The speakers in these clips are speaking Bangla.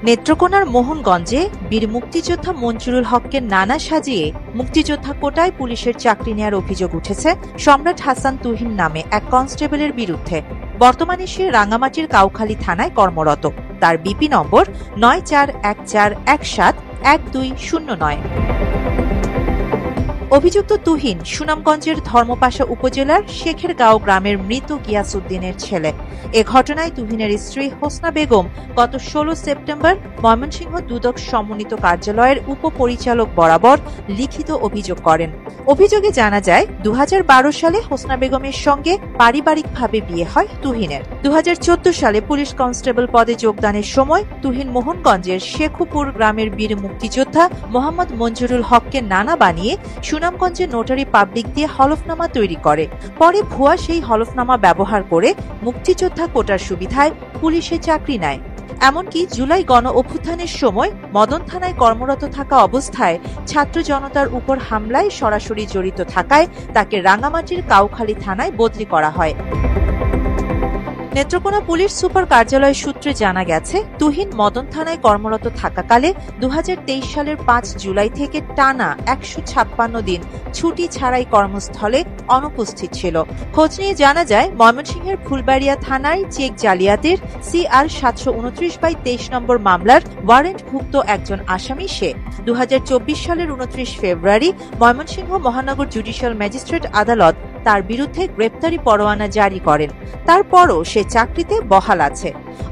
নেত্রকোনার মোহনগঞ্জে বীর মুক্তিযোদ্ধা মঞ্জুরুল হককে নানা সাজিয়ে মুক্তিযোদ্ধা কোটায় পুলিশের চাকরি নেওয়ার অভিযোগ উঠেছে সম্রাট হাসান তুহিন নামে এক কনস্টেবলের বিরুদ্ধে। বর্তমানে সে রাঙ্গামাটির কাউখালী থানায় কর্মরত। তার বিপি নম্বর 9414171209। অভিযুক্ত তুহিন সুনামগঞ্জের ধর্মপাশা উপজেলার শেখেরগাঁও গ্রামের মৃত গিয়াসউদ্দিনের ছেলে। এ ঘটনায় তুহিনের স্ত্রী হোসনা বেগম গত 16 সেপ্টেম্বর ময়মনসিংহ দুদক সমন্বিত কার্যালয়ের উপপরিচালক বরাবর লিখিত অভিযোগ করেন। অভিযোগে জানা যায় 2012 সালে হোসনা বেগমের সঙ্গে পারিবারিকভাবে বিয়ে হয় তুহিনের। 2014 সালে পুলিশ কনস্টেবল পদে যোগদানের সময় তুহিন মোহনগঞ্জের শেখুপুর গ্রামের বীর মুক্তিযোদ্ধা মোহাম্মদ মঞ্জুরুল হককে নানা বানিয়ে সুনামগঞ্জে নোটারি পাবলিক দিয়ে হলফনামা তৈরি করে। পরে ভুয়া সেই হলফনামা ব্যবহার করে মুক্তিযোদ্ধা কোটার সুবিধায় পুলিশে চাকরি নেয়। এমনকি জুলাই গণ অভ্যুত্থানের সময় মদন থানায় কর্মরত থাকা অবস্থায় ছাত্র জনতার উপর হামলায় সরাসরি জড়িত থাকায় তাকে রাঙ্গামাটির কাউখালী থানায় বদলি করা হয়। নেত্রকোনা পুলিশ সুপার কার্যালয় সূত্রে জানা গেছে, তুহিন মদন থানায় কর্মরত থাকাকালে 2023 সালের 5 জুলাই থেকে টানা 156 দিন ছুটি ছাড়াই কর্মস্থলে অনুপস্থিত ছিল। খোঁজ নিয়ে জানা যায়, ময়মনসিংহের ফুলবাড়িয়া থানায় চেক জালিয়াতির CR 729/23 নম্বর মামলার ওয়ারেন্টভুক্ত একজন আসামি সে। 2024 সালের 29 ফেব্রুয়ারি ময়মনসিংহ মহানগর জুডিশিয়াল ম্যাজিস্ট্রেট আদালত তার বিরুদ্ধে গ্রেপ্তারি পরোয়ানা জারি করেন। তারপরও সে চাকরিতে বহাল আছে।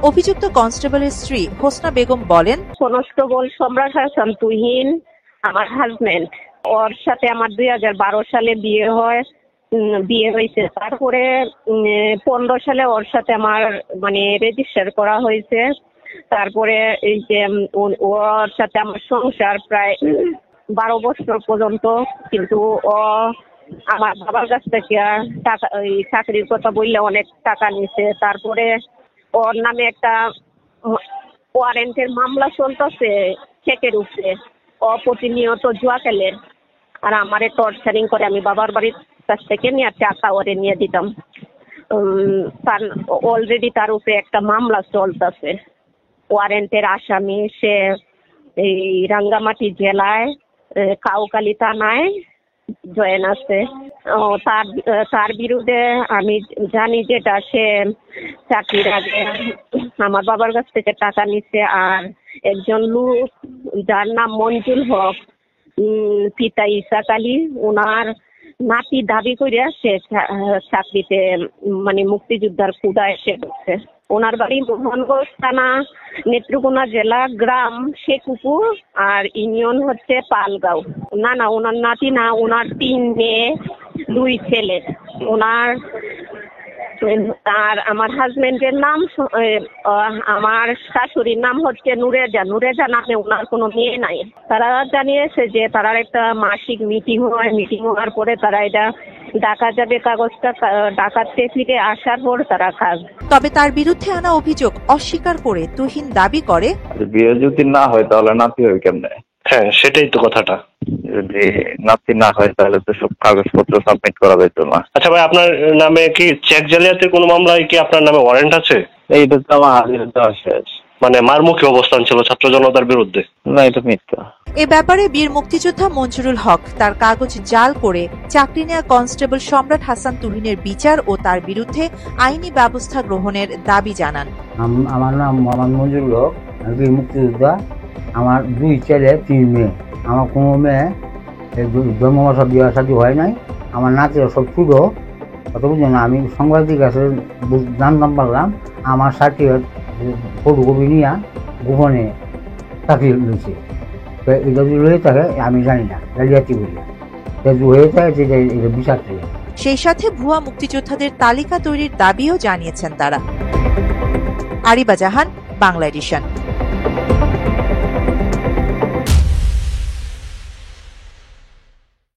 অভিযুক্ত কনস্টেবলের স্ত্রী হোসনা বেগম বলেন, কনস্টেবল সম্রাট হাসান তুহিন আমার হাজবেন্ড। ওর সাথে আমার 2012 সালে বিয়ে হয়েছে। তারপরে 15 সালে ওর সাথে আমার রেজিস্টার করা হয়েছে। তারপরে এই যে ওর সাথে আমার সংসার প্রায় 12 বছর পর্যন্ত। কিন্তু ও আমার বাবার কাছ থেকে টাকা, ওই চাকরির কথা বললে অনেক টাকা নিছে। তারপরে ওর নামে একটা ওয়ারেন্টের মামলা চলতেছে চেকের উপরে। ও প্রতিনিয়ত জুয়া খেলে আর আমারে টর্চারিং করে। আমি বাবার বাড়ির কাছ থেকে নিয়ে টাকা ওরে নিয়ে দিতাম। তার অলরেডি তার উপরে একটা মামলা চলতেছে। ওয়ারেন্টের আসামি সে এই রাঙ্গামাটি জেলায় কাউখালী থানায় জয়েন আছে। তার বিরুদ্ধে আমি জানি যেটা সে চাকরির আগে আমার বাবার কাছ থেকে টাকা নিচ্ছে। আর একজন লোক যার নাম মঞ্জুল হক, পিতা ইসাক আলী, ওনার নাতি দাবি করিয়া সে চাকরিতে মুক্তিযোদ্ধার খুদা এসে করছে। ওনার বাড়ি মোহনগঞ্জ থানা, নেত্রকোনা জেলা, গ্রাম শেখুপুর, আর ইউনিয়ন হচ্ছে পালগাঁও। না, ওনার নাতি না, ওনার 3 মেয়ে 2 ছেলে। ওনার আর আমার হাজবেন্ডের নাম, আমার শাশুড়ির নাম হচ্ছে নুরেজা নামে ওনার কোনো মেয়ে নাই। তারা জানিয়েছে যে তারা একটা মাসিক মিটিং হয়, মিটিং হওয়ার পরে তারা এটা ডাকা যাবে, কাগজটা ডাকাতে ফিরে আসার পর তারা কাজ। তবে তার বিরুদ্ধে আনা অভিযোগ অস্বীকার করে তুহিন দাবি করে, বিয়ে যদি না হয় তাহলে নাতি হবে কেমনে? হ্যাঁ, সেটাই তো কথাটা। যদি নাতি না হয় তাহলে তো সব কাগজপত্র সাবমিট করা যেত না। আচ্ছা ভাই, আপনার নামে কি চেক জালিয়াতির কোনো মামলায় কি আপনার নামে ওয়ারেন্ট আছে? এইটা তো আমার দেওয়া শেষ। মারমুখী অবস্থান ছিল ছাত্র জনতার বিরুদ্ধে। না, এটা মিথ্যা। এ ব্যাপারে বীর মুক্তিযোদ্ধা মঞ্জুরুল হক তার কাগজ জাল করে চাকরি নেওয়া কনস্টেবল সম্রাট হাসান তুহিনের বিচার ও তার বিরুদ্ধে আইনি ব্যবস্থা গ্রহণের দাবি জানান। আমার নাম মোহাম্মদ মঞ্জুরুল হক, বীর মুক্তিযোদ্ধা। আমার 2 ছেলে 3 মেয়ে। আমার কোনো মেয়ে জন্মবাসা বিয়ে শাদী হয় নাই। আমার নাতিরা সব ছোট। কত বুঝলেন, আমি সাংবাদিক কাছে জানতাম পারলাম আমার সার্টিফিকেট ফটোকপি নিয়ে গোপনে চাকরি নিয়েছে। এটা যদি হয়ে থাকে আমি জানি না, জালিয়াতি বলি হয়ে থাকে যে এটা বিচার থেকে। সেই সাথে ভুয়া মুক্তিযোদ্ধাদের তালিকা তৈরির দাবিও জানিয়েছেন তারা। আরিবা জাহান, বাংলা এডিশন।